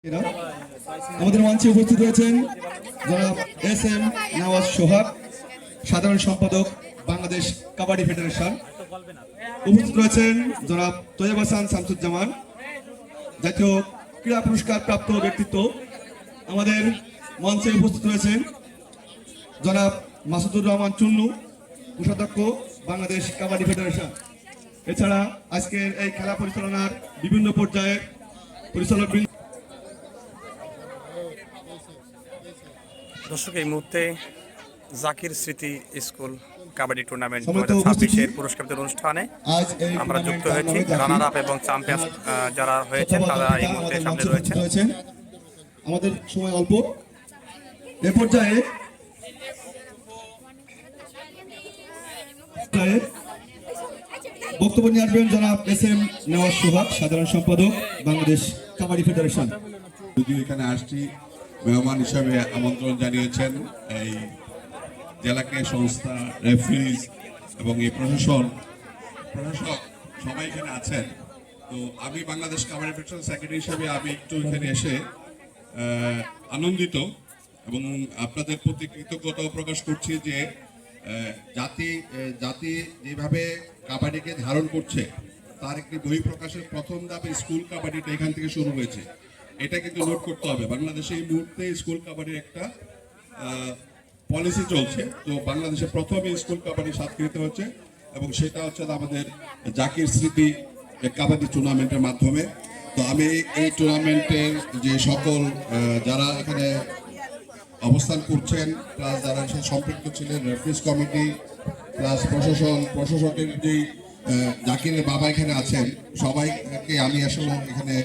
আমাদের মঞ্চে উপস্থিত রয়েছেন জনাব এস এম নওয়াজ সোহাগ, সাধারণ সম্পাদক বাংলাদেশ কাবাডি ফেডারেশন। উপস্থিত রয়েছেন জনাব তৈয়ব হাসান শামসুজ্জামান, জাতীয় ক্রীড়া পুরস্কার প্রাপ্ত ব্যক্তিত্ব। আমাদের মঞ্চে উপস্থিত রয়েছেন জনাব মাসুদুর রহমান চুন্নু, কোষাধ্যক্ষ বাংলাদেশ কাবাডি ফেডারেশন। এছাড়া আজকের এই খেলা পরিচালনার বিভিন্ন পর্যায়ের পরিচালক। দর্শক, এই মুহূর্তে জাকির স্মৃতি স্কুল কাবাডি টুর্নামেন্ট 2026-এর পুরস্কার বিতরণ অনুষ্ঠানে আমরা যুক্ত হয়েছি। রানার আপ এবং চ্যাম্পিয়ন যারা হয়েছেন তারা এই মুহূর্তে সামনে রয়েছেন। আমাদের সময় অল্প, এ পর্যায়ে বক্তব্য নিয়ে আসবেন জনাব এস এম নওয়াজ সোহাগ, সাধারণ সম্পাদক বাংলাদেশ কাবাডি ফেডারেশন। যদিও এখানে আসছি, মেহমান হিসাবে আমন্ত্রণ জানিয়েছেন এই জেলা ক্রীড়া সংস্থা, রেফারিজ এবং এই প্রশাসক সবাই এখানে আছেন। তো আমি বাংলাদেশ কাবাডি ফেডারেশন সেক্রেটারি হিসাবে আমি একটু এখানে এসে আনন্দিত এবং আপনাদের প্রতি কৃতজ্ঞতাও প্রকাশ করছি যে জাতি যেভাবে কাবাডিকে ধারণ করছে তার একটি বহিঃপ্রকাশের প্রথম ধাপে স্কুল কাবাডিটা এখান থেকে শুরু হয়েছে। এটা কিন্তু নোট করতে হবে, বাংলাদেশে এই মুহূর্তে স্কুল কাবাডির একটা পলিসি চলছে। তো বাংলাদেশে প্রথম স্কুল কাবাডি স্বাক্ষরিত হচ্ছে এবং সেটা হচ্ছে আমাদের জাকির স্মৃতি কাবাডি টুর্নামেন্টের মাধ্যমে। তো আমি এই টুর্নামেন্টের যে সকল যারা এখানে অবস্থান করছেন, প্লাস যারা সম্পৃক্ত ছিলেন, রেফারিজ কমিটি প্লাস প্রশাসকের যে জাকিরের বাবা এখানে আছেন, সবাইকে আমি আসলে এখানে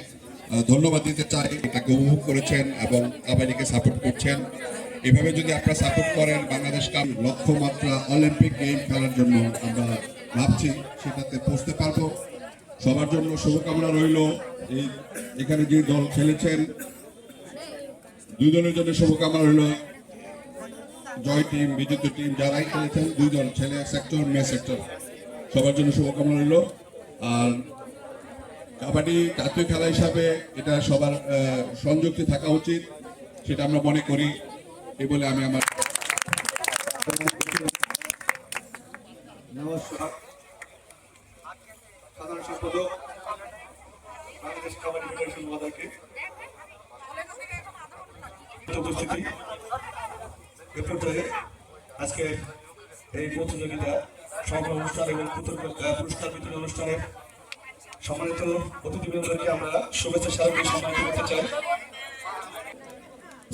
ধন্যবাদ দিতে চাই। এটাকে উপভোগ করেছেন এবং কাবাডিকে সাপোর্ট করছেন। এভাবে যদি আপনারা সাপোর্ট করেন, বাংলাদেশ কাপ লক্ষ্যমাত্রা অলিম্পিক গেম খেলার জন্য আমরা ভাবছি সেটাতে পৌঁছতে পারবো। সবার জন্য শুভকামনা রইল। এখানে যে দল খেলেছেন দুই দলের জন্য শুভকামনা রইল। জয় টিম, বিজেপি টিম যারাই খেলেছেন, দুই দল, ছেলে সেক্টর মেয়ে সেক্টর, সবার জন্য শুভকামনা রইল। আর কাবাডি জাতীয় খেলা হিসাবে এটা সবার সংযুক্তি থাকা উচিত, সেটা আমরা মনে করি। এই বলে আমি আমার সাধারণ সম্পাদক বাংলাদেশ কাবাডি ফেডারেশন মহোদয়কে উপস্থিতি এ পর্যায়ে আজকে এই প্রতিযোগিতা সমাপন অনুষ্ঠান এবং পুরস্কার বিতরণ অনুষ্ঠানের সম্মানিত অতিথিবৃন্দকে আমরা শুভেচ্ছা স্মারকে সম্মানিত করতে চাই।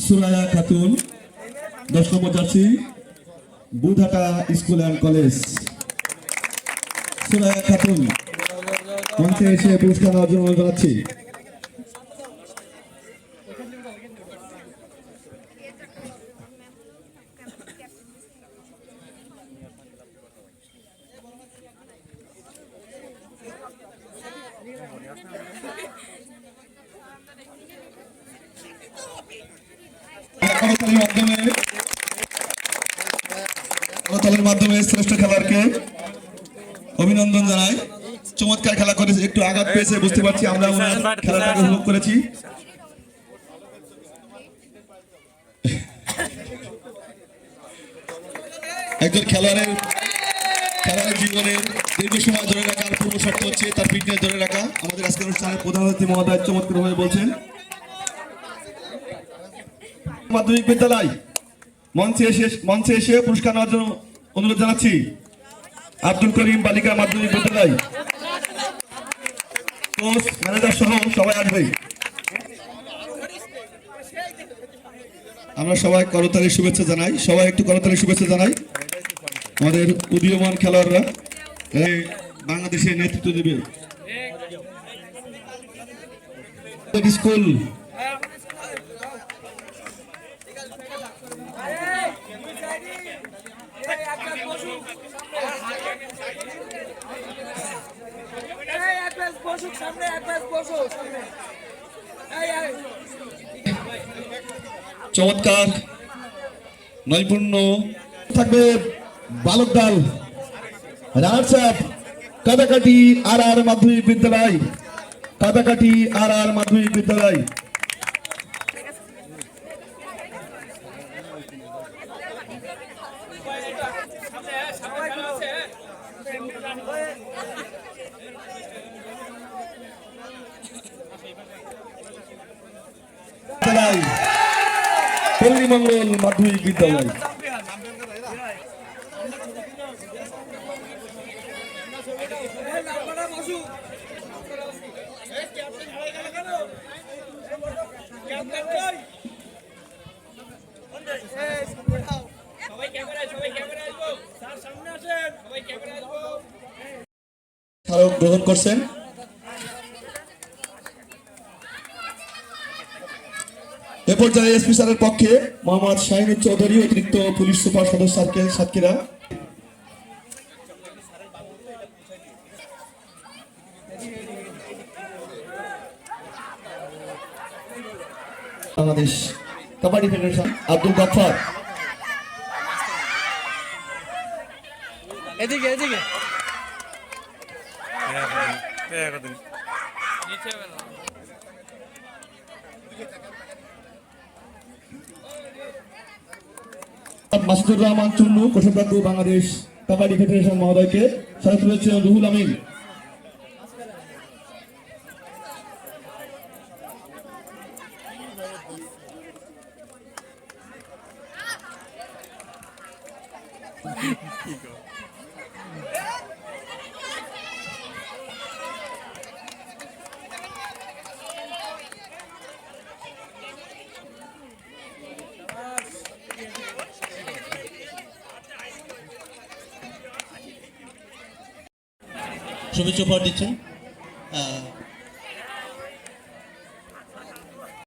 সুরায়া খাতুন, 10 নম্বর jersey, Budhata school and college. Suraya Khatun মঞ্চে এসে পুরস্কার নেওয়ার জন্য অনুরোধ জানাচ্ছি। করতালির মাধ্যমে শ্রেষ্ঠ খেলোয়াড়কে অভিনন্দন জানাই। চমৎকার খেলা করেছে, একটু আঘাত পেয়েছে বুঝতে পারছি, আমরা ওনার খেলাটাকে উপভোগ করেছি। একজন খেলোয়াড়ের জীবনের দীর্ঘ সময় ধরে রাখার পূর্ব শর্ত হচ্ছে তার ফিটনেস ধরে রাখা। আমাদের আজকের অনুষ্ঠানের প্রধান অতিথি মহোদয় চমৎকার ভাবে বলছেন। মাধ্যমিক বিদ্যালয় মঞ্চে এসে পুরস্কার নেওয়ার জন্য অনুরোধ জানাচ্ছি। আব্দুল করিম বালিকা মাধ্যমিক বিদ্যালয়, কোচ, ম্যানেজার সহ সবাই আসবে। আমরা সবাই করতালির শুভেচ্ছা জানাই, সবাই একটু করতালির শুভেচ্ছা জানাই। আমাদের উদীয়মান খেলোয়াড়রা বাংলাদেশের নেতৃত্ব দেবে। স্কুল চমৎকার নৈপুণ্য থাকবে বালক দল রানার্সআপ কাদাকাটি আর মাধ্যমিক বিদ্যালয়, কাদাকাটি আর মাধ্যমিক বিদ্যালয়। বিদ্যালয়, পল্লীমঙ্গল মাধ্যমিক বিদ্যালয়। স্মারক গ্রহণ করছেন। এ পর্যায়ে এসপি স্যারের পক্ষে মোহাম্মদ শাহিনুর চৌধুরী, অতিরিক্ত পুলিশ সুপার সদস্য সাতক্ষীরা, বাংলাদেশ কাবাডি ফেডারেশন, আব্দুল গফফার, এদিকে এদিকে মাসুদুর রহমান চুন্নু, কোষাধ্যক্ষ বাংলাদেশ কাবাডি ফেডারেশন মহোদয়কে, সাথে রয়েছে রুহুল আমিন। শুভেচ্ছা উপহার দিচ্ছেন